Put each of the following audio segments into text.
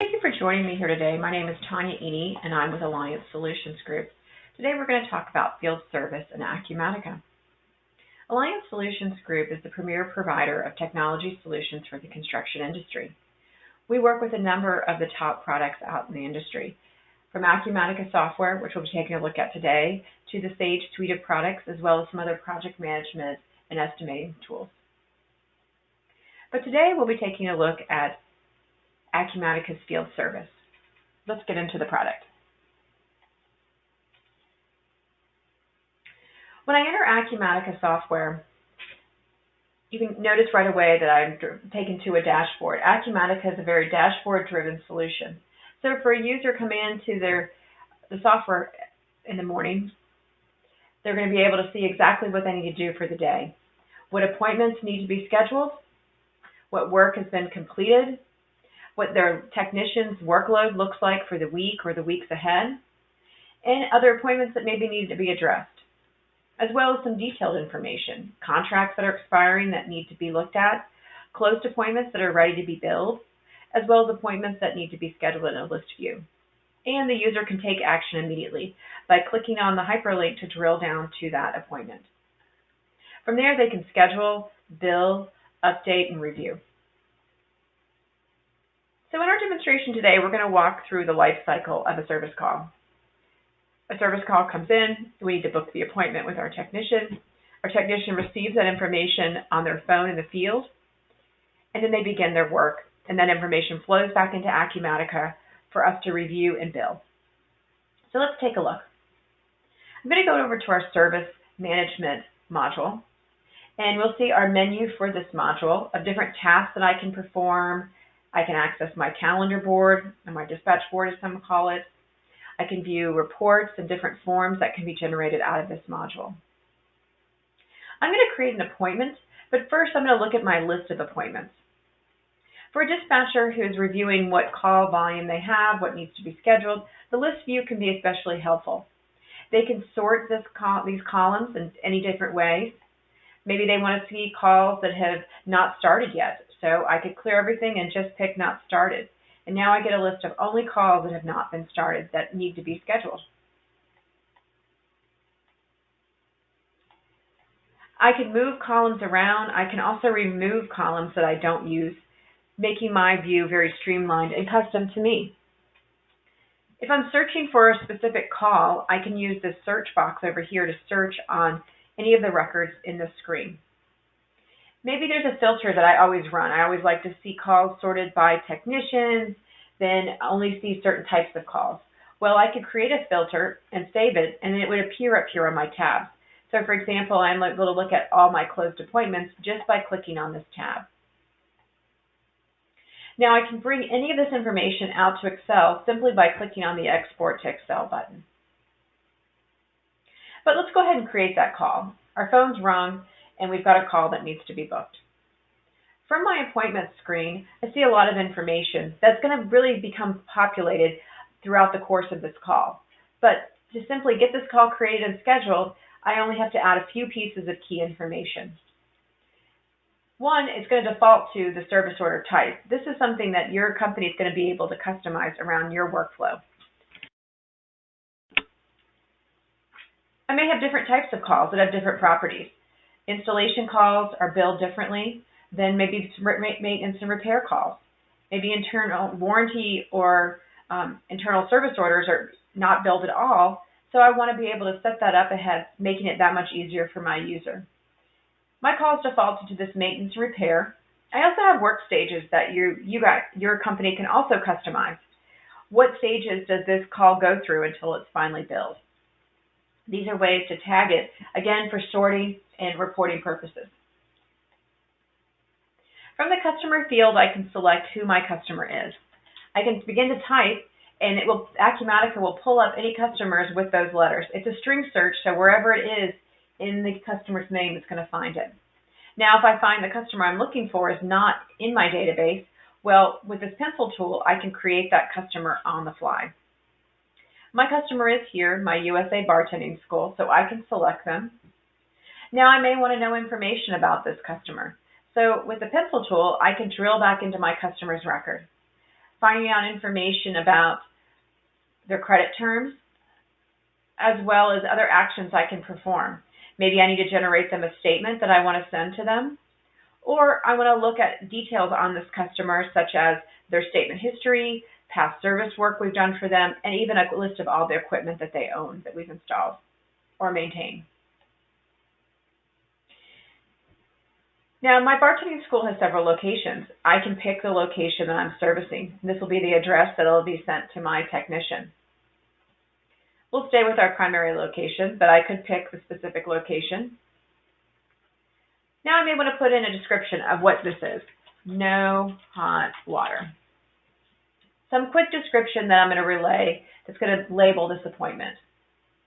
Thank you for joining me here today. My name is Tanya Eni, and I'm with Alliance Solutions Group. Today we're going to talk about field service and Acumatica. Alliance Solutions Group is the premier provider of technology solutions for the construction industry. We work with a number of the top products out in the industry, from Acumatica software, which we'll be taking a look at today, to the Sage suite of products, as well as some other project management and estimating tools. But today we'll be taking a look at Acumatica's field service. Let's get into the product. When I enter Acumatica software, you can notice right away that I'm taken to a dashboard. Acumatica is a very dashboard-driven solution. So for a user coming into the software in the morning, they're going to be able to see exactly what they need to do for the day, what appointments need to be scheduled, what work has been completed, what their technician's workload looks like for the week or the weeks ahead, and other appointments that maybe need to be addressed, as well as some detailed information, contracts that are expiring that need to be looked at, closed appointments that are ready to be billed, as well as appointments that need to be scheduled in a list view. And the user can take action immediately by clicking on the hyperlink to drill down to that appointment. From there, they can schedule, bill, update, and review. So in our demonstration today, we're going to walk through the life cycle of a service call. A service call comes in, we need to book the appointment with our technician. Our technician receives that information on their phone in the field, and then they begin their work, and that information flows back into Acumatica for us to review and bill. So let's take a look. I'm going to go over to our service management module, and we'll see our menu for this module of different tasks that I can perform. I can access my calendar board, or my dispatch board as some call it. I can view reports and different forms that can be generated out of this module. I'm going to create an appointment, but first I'm going to look at my list of appointments. For a dispatcher who's reviewing what call volume they have, what needs to be scheduled, the list view can be especially helpful. They can sort these columns in any different ways. Maybe they want to see calls that have not started yet. So I could clear everything and just pick not started. And now I get a list of only calls that have not been started that need to be scheduled. I can move columns around. I can also remove columns that I don't use, making my view very streamlined and custom to me. If I'm searching for a specific call, I can use this search box over here to search on any of the records in the screen. Maybe there's a filter that I always run. I always like to see calls sorted by technicians, then only see certain types of calls. Well, I could create a filter and save it, and it would appear up here on my tabs. So, for example, I'm able to look at all my closed appointments just by clicking on this tab. Now, I can bring any of this information out to Excel simply by clicking on the Export to Excel button. But let's go ahead and create that call. Our phone's rung, and we've got a call that needs to be booked. From my appointment screen, I see a lot of information that's going to really become populated throughout the course of this call. But to simply get this call created and scheduled, I only have to add a few pieces of key information. One, it's going to default to the service order type. This is something that your company is going to be able to customize around your workflow. I may have different types of calls that have different properties. Installation calls are billed differently than maybe maintenance and repair calls. Maybe internal warranty or internal service orders are not billed at all, so I want to be able to set that up ahead, making it that much easier for my user. My calls defaulted to this maintenance and repair. I also have work stages that your company can also customize. What stages does this call go through until it's finally billed? These are ways to tag it, again, for sorting and reporting purposes. From the customer field, I can select who my customer is. I can begin to type, and Acumatica will pull up any customers with those letters. It's a string search, so wherever it is in the customer's name, it's going to find it. Now, if I find the customer I'm looking for is not in my database, well, with this pencil tool, I can create that customer on the fly. My customer is here, my USA Bartending School, so I can select them. Now I may want to know information about this customer. So with the pencil tool, I can drill back into my customer's record. finding out information about their credit terms, as well as other actions I can perform. Maybe I need to generate them a statement that I want to send to them, or I want to look at details on this customer, such as their statement history, past service work we've done for them, and even a list of all the equipment that they own that we've installed or maintain. Now, my bartending school has several locations. I can pick the location that I'm servicing. This will be the address that will be sent to my technician. We'll stay with our primary location, but I could pick the specific location. Now I may want to put in a description of what this is. No hot water. Some quick description that I'm going to relay that's going to label this appointment.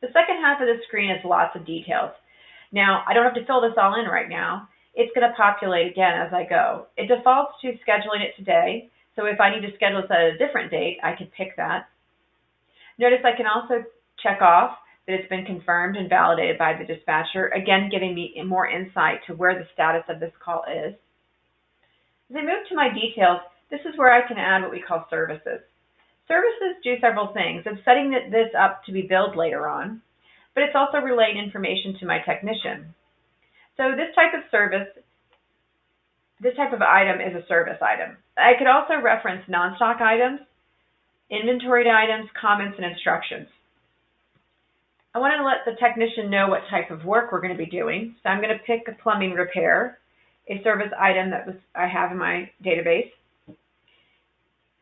The second half of the screen is lots of details. Now, I don't have to fill this all in right now. It's going to populate again as I go. It defaults to scheduling it today, so if I need to schedule this at a different date, I can pick that. Notice I can also check off that it's been confirmed and validated by the dispatcher, again giving me more insight to where the status of this call is. As I move to my details, this is where I can add what we call services. Services do several things. It's setting this up to be billed later on, but it's also relaying information to my technician. So this type of service, this type of item is a service item. I could also reference non-stock items, inventoried items, comments, and instructions. I want to let the technician know what type of work we're going to be doing. So I'm going to pick a plumbing repair, a service item that I have in my database.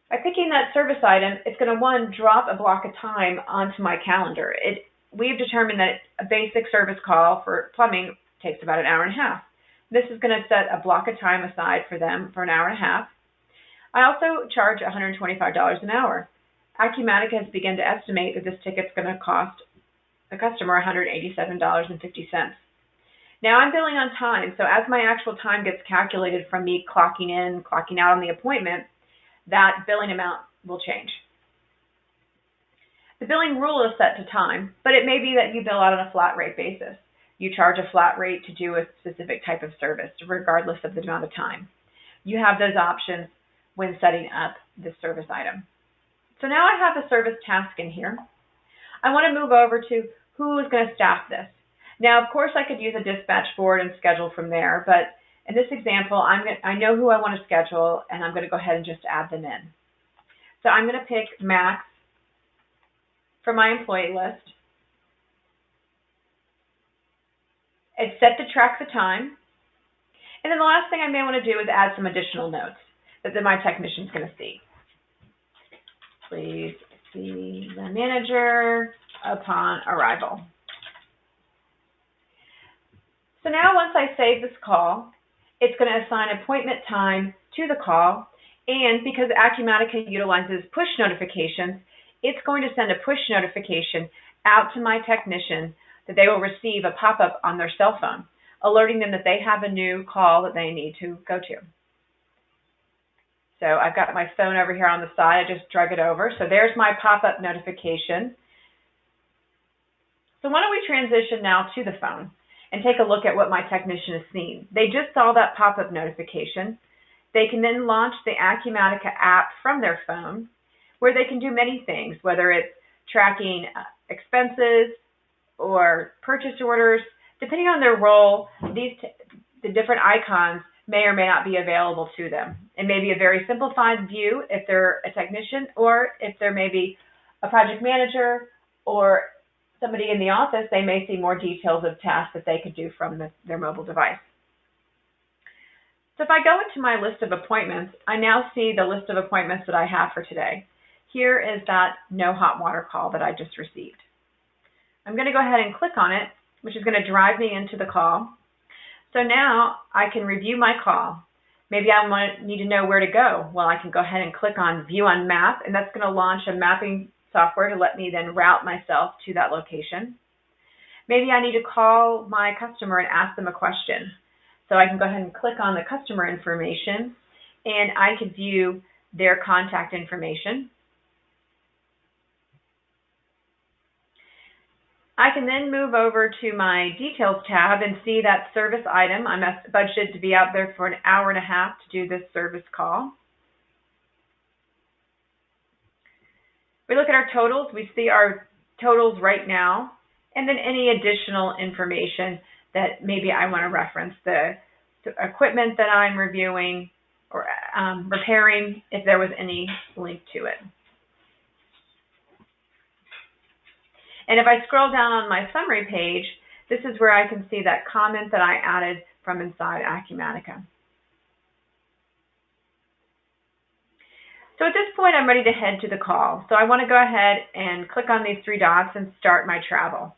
By picking that service item, it's going to, one, drop a block of time onto my calendar. We've determined that a basic service call for plumbing takes about an hour and a half. This is going to set a block of time aside for them for an hour and a half. I also charge $125 an hour. Acumatica has begun to estimate that this ticket's going to cost the customer $187.50. Now I'm billing on time, so as my actual time gets calculated from me clocking in, clocking out on the appointment, that billing amount will change. The billing rule is set to time, but it may be that you bill out on a flat rate basis. You charge a flat rate to do a specific type of service, regardless of the amount of time. You have those options when setting up this service item. So now I have a service task in here. I want to move over to who is going to staff this. Now, of course, I could use a dispatch board and schedule from there, but in this example, I know who I want to schedule, and I'm going to go ahead and just add them in. So I'm going to pick Max from my employee list. It's set to track the time. And then the last thing I may want to do is add some additional notes that my technician is going to see. Please see the manager upon arrival. So now once I save this call, it's going to assign appointment time to the call, and because Acumatica utilizes push notifications, it's going to send a push notification out to my technician that they will receive a pop-up on their cell phone, alerting them that they have a new call that they need to go to. So I've got my phone over here on the side. I just drug it over. So there's my pop-up notification. So why don't we transition now to the phone and take a look at what my technician has seen. They just saw that pop-up notification. They can then launch the Acumatica app from their phone, where they can do many things, whether it's tracking expenses or purchase orders. Depending on their role, the different icons may or may not be available to them. It may be a very simplified view if they're a technician, or if they're maybe a project manager or somebody in the office, they may see more details of tasks that they could do from their mobile device. So if I go into my list of appointments, I now see the list of appointments that I have for today. Here is that no hot water call that I just received. I'm going to go ahead and click on it, which is going to drive me into the call. So now I can review my call. Maybe I need to know where to go. Well, I can go ahead and click on View on Map, and that's going to launch a mapping software to let me then route myself to that location. Maybe I need to call my customer and ask them a question. So I can go ahead and click on the customer information, and I could view their contact information. I can then move over to my Details tab and see that service item. I'm budgeted to be out there for an hour and a half to do this service call. We look at our totals. We see our totals right now, and then any additional information that maybe I want to reference, the equipment that I'm reviewing or repairing, if there was any link to it. And if I scroll down on my summary page, this is where I can see that comment that I added from inside Acumatica. So at this point, I'm ready to head to the call. So I want to go ahead and click on these three dots and start my travel.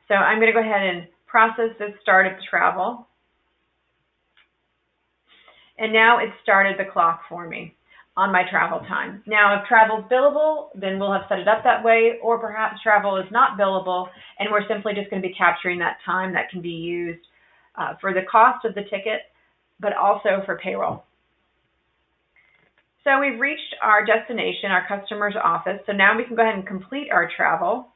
So I'm going to go ahead and process this start of travel. And now it's started the clock for me on my travel time. Now, if travel is billable, then we'll have set it up that way, or perhaps travel is not billable, and we're simply just going to be capturing that time that can be used for the cost of the ticket, but also for payroll. So we've reached our destination, our customer's office, so now we can go ahead and complete our travel.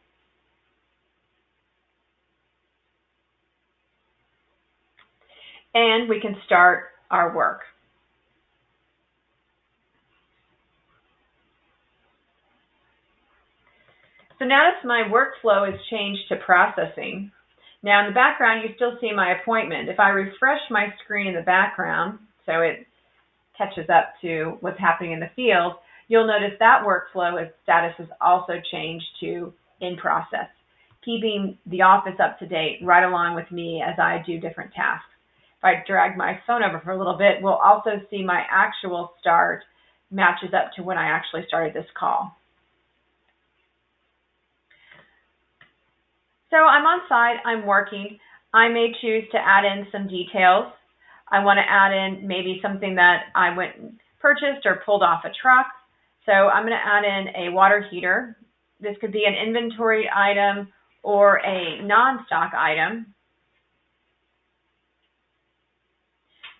And we can start our work. So now that my workflow is changed to processing, now in the background you still see my appointment. If I refresh my screen in the background so it catches up to what's happening in the field, you'll notice that workflow status has also changed to in process, keeping the office up to date right along with me as I do different tasks. If I drag my phone over for a little bit, we'll also see my actual start matches up to when I actually started this call. So I'm on site, I'm working. I may choose to add in some details. I want to add in maybe something that I went and purchased or pulled off a truck. So I'm going to add in a water heater. This could be an inventory item or a non-stock item.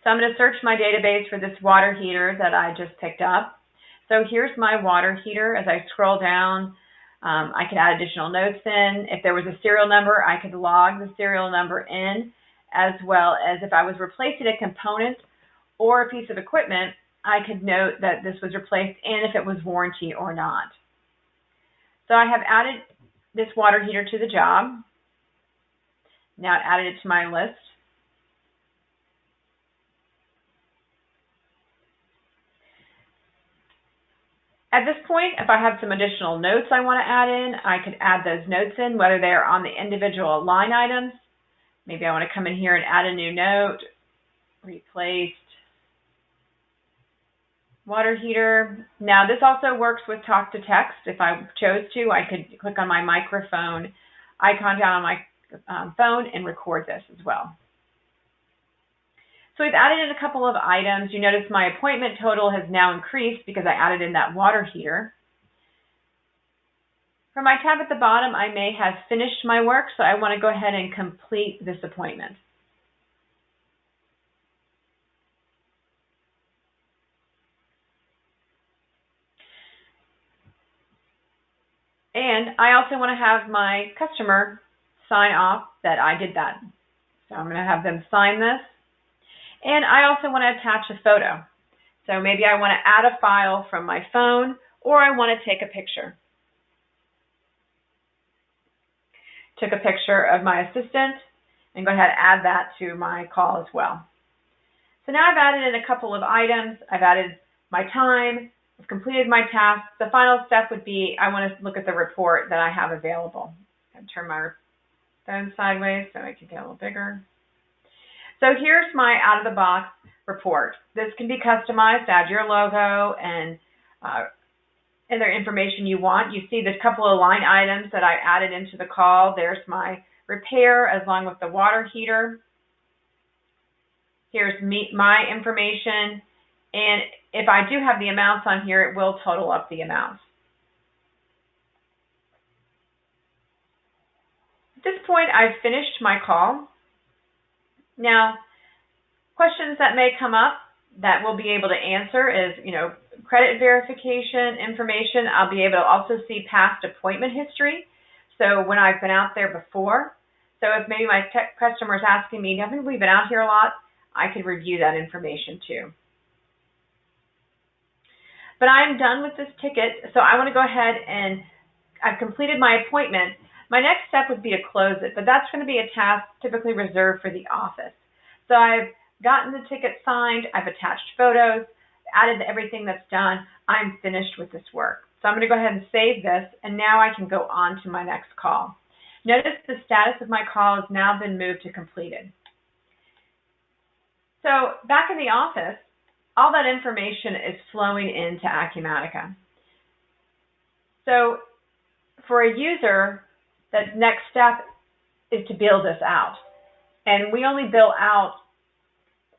So I'm going to search my database for this water heater that I just picked up. So here's my water heater. As I scroll down, I could add additional notes in. If there was a serial number, I could log the serial number in, as well as if I was replacing a component or a piece of equipment, I could note that this was replaced and if it was warranty or not. So I have added this water heater to the job. Now I've added it to my list. At this point, if I have some additional notes I want to add in, I could add those notes in, whether they're on the individual line items. Maybe I want to come in here and add a new note, replaced water heater. Now, this also works with talk to text. If I chose to, I could click on my microphone icon down on my phone and record this as well. So we've added in a couple of items. You notice my appointment total has now increased because I added in that water heater. For my tab at the bottom, I may have finished my work, so I want to go ahead and complete this appointment. And I also want to have my customer sign off that I did that. So I'm going to have them sign this. And I also want to attach a photo. So maybe I want to add a file from my phone, or I want to take a picture. Took a picture of my assistant and go ahead and add that to my call as well. So now I've added in a couple of items. I've added my time. I've completed my task. The final step would be I want to look at the report that I have available. I'm going to turn my phone sideways so I can get a little bigger. So here's my out-of-the-box report. This can be customized, add your logo and other information you want. You see the couple of line items that I added into the call. There's my repair along with the water heater. Here's my information. And if I do have the amounts on here, it will total up the amounts. At this point, I've finished my call. Now, questions that may come up that we'll be able to answer is, credit verification information. I'll be able to also see past appointment history. So when I've been out there before. So if maybe my customer is asking me, haven't we been out here a lot? I could review that information too. But I'm done with this ticket, so I want to go ahead and I've completed my appointment. My next step would be to close it, but that's going to be a task typically reserved for the office. So I've gotten the ticket signed, I've attached photos, added everything that's done. I'm finished with this work. So I'm going to go ahead and save this, and now I can go on to my next call. Notice the status of my call has now been moved to completed. So back in the office, all that information is flowing into Acumatica. So for a user, the next step is to bill this out. And we only bill out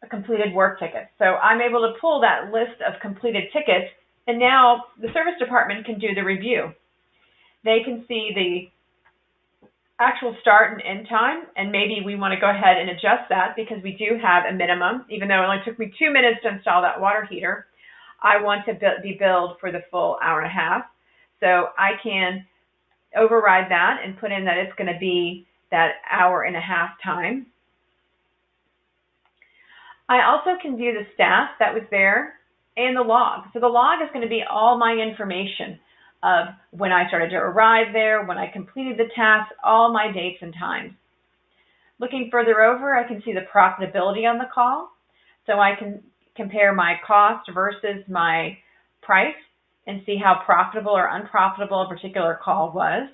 a completed work ticket. So I'm able to pull that list of completed tickets, and now the service department can do the review. They can see the actual start and end time, and maybe we want to go ahead and adjust that because we do have a minimum. Even though it only took me 2 minutes to install that water heater, I want to be billed for the full hour and a half. So I can override that and put in that it's going to be that hour and a half time. I also can view the staff that was there and the log. So the log is going to be all my information of when I started to arrive there, when I completed the task, all my dates and times. Looking further over, I can see the profitability on the call. So I can compare my cost versus my price and see how profitable or unprofitable a particular call was.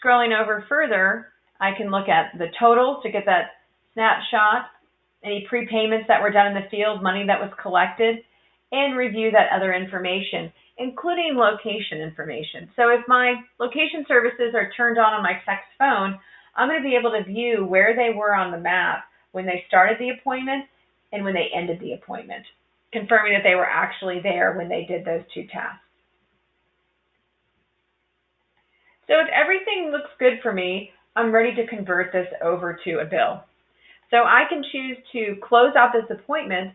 Scrolling over further, I can look at the totals to get that snapshot, any prepayments that were done in the field, money that was collected, and review that other information, including location information. So if my location services are turned on my text phone, I'm going to be able to view where they were on the map when they started the appointment and when they ended the appointment, confirming that they were actually there when they did those two tasks. So if everything looks good for me, I'm ready to convert this over to a bill. So I can choose to close out this appointment,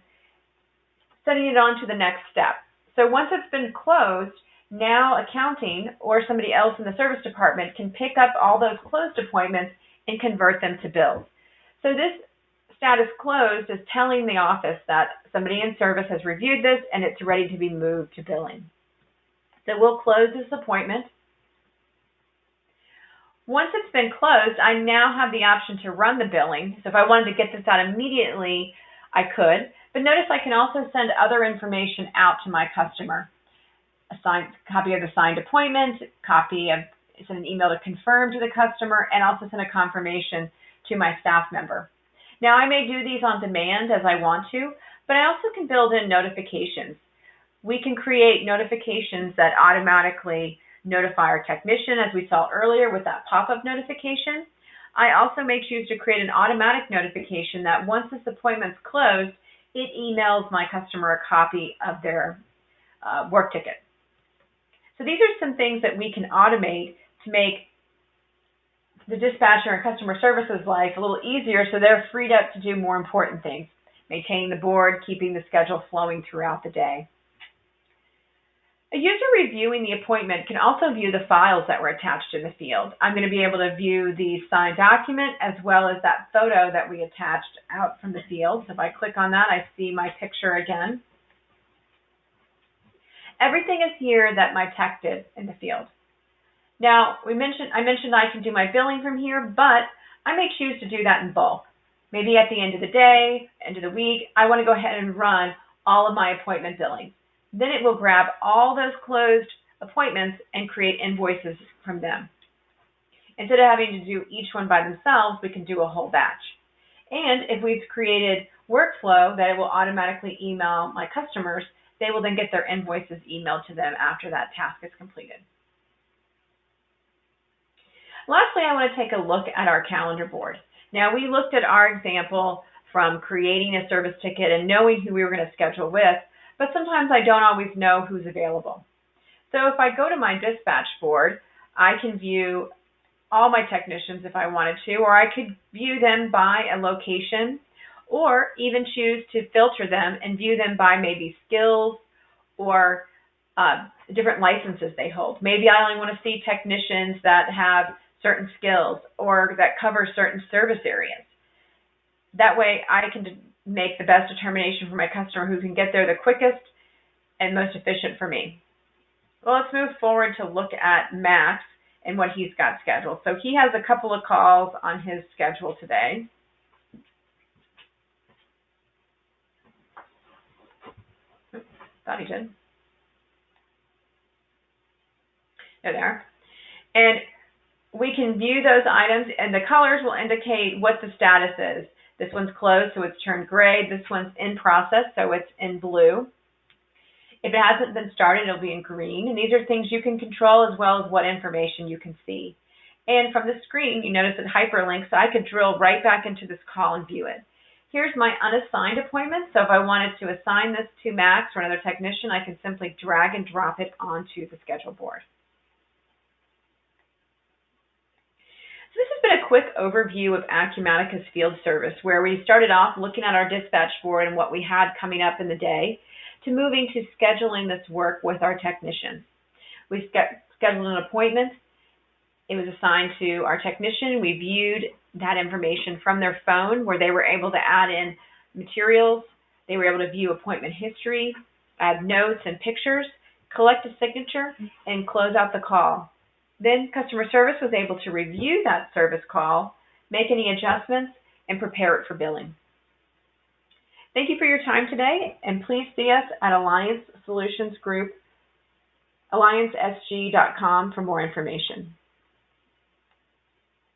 sending it on to the next step. So once it's been closed, now accounting or somebody else in the service department can pick up all those closed appointments and convert them to bills. So this status closed is telling the office that somebody in service has reviewed this and it's ready to be moved to billing. So we'll close this appointment. Once it's been closed, I now have the option to run the billing. So if I wanted to get this out immediately, I could. But notice I can also send other information out to my customer. A signed copy of the signed appointment, send an email to confirm to the customer, and also send a confirmation to my staff member. Now, I may do these on demand as I want to, but I also can build in notifications. We can create notifications that automatically notify our technician, as we saw earlier with that pop-up notification. I also may choose to create an automatic notification that once this appointment's closed, it emails my customer a copy of their work ticket. So these are some things that we can automate to make the dispatcher and customer services life a little easier so they're freed up to do more important things, maintaining the board, keeping the schedule flowing throughout the day. A user reviewing the appointment can also view the files that were attached in the field. I'm going to be able to view the signed document as well as that photo that we attached out from the field. So if I click on that, I see my picture again. Everything is here that my tech did in the field. Now, I mentioned I can do my billing from here, but I may choose to do that in bulk. Maybe at the end of the day, end of the week, I want to go ahead and run all of my appointment billing. Then it will grab all those closed appointments and create invoices from them. Instead of having to do each one by themselves, we can do a whole batch. And if we've created workflow that it will automatically email my customers, they will then get their invoices emailed to them after that task is completed. Lastly, I want to take a look at our calendar board. Now, we looked at our example from creating a service ticket and knowing who we were going to schedule with, but sometimes I don't always know who's available. So if I go to my dispatch board, I can view all my technicians if I wanted to, or I could view them by a location, or even choose to filter them and view them by maybe skills or different licenses they hold. Maybe I only want to see technicians that have certain skills or that cover certain service areas. That way I can make the best determination for my customer who can get there the quickest and most efficient for me. Well, let's move forward to look at Max and what he's got scheduled. So he has a couple of calls on his schedule today. Oops, thought he did. There. And we can view those items, and the colors will indicate what the status is. This one's closed, so it's turned gray. This one's in process, so it's in blue. If it hasn't been started, it'll be in green. And these are things you can control as well as what information you can see. And from the screen, you notice it hyperlinks, so I could drill right back into this call and view it. Here's my unassigned appointment. So if I wanted to assign this to Max or another technician, I can simply drag and drop it onto the schedule board. So this has been a quick overview of Acumatica's field service, where we started off looking at our dispatch board and what we had coming up in the day, to moving to scheduling this work with our technicians. We scheduled an appointment. It was assigned to our technician. We viewed that information from their phone, where they were able to add in materials. They were able to view appointment history, add notes and pictures, collect a signature, and close out the call. Then customer service was able to review that service call, make any adjustments, and prepare it for billing. Thank you for your time today, and please see us at Alliance Solutions Group, alliancesg.com for more information.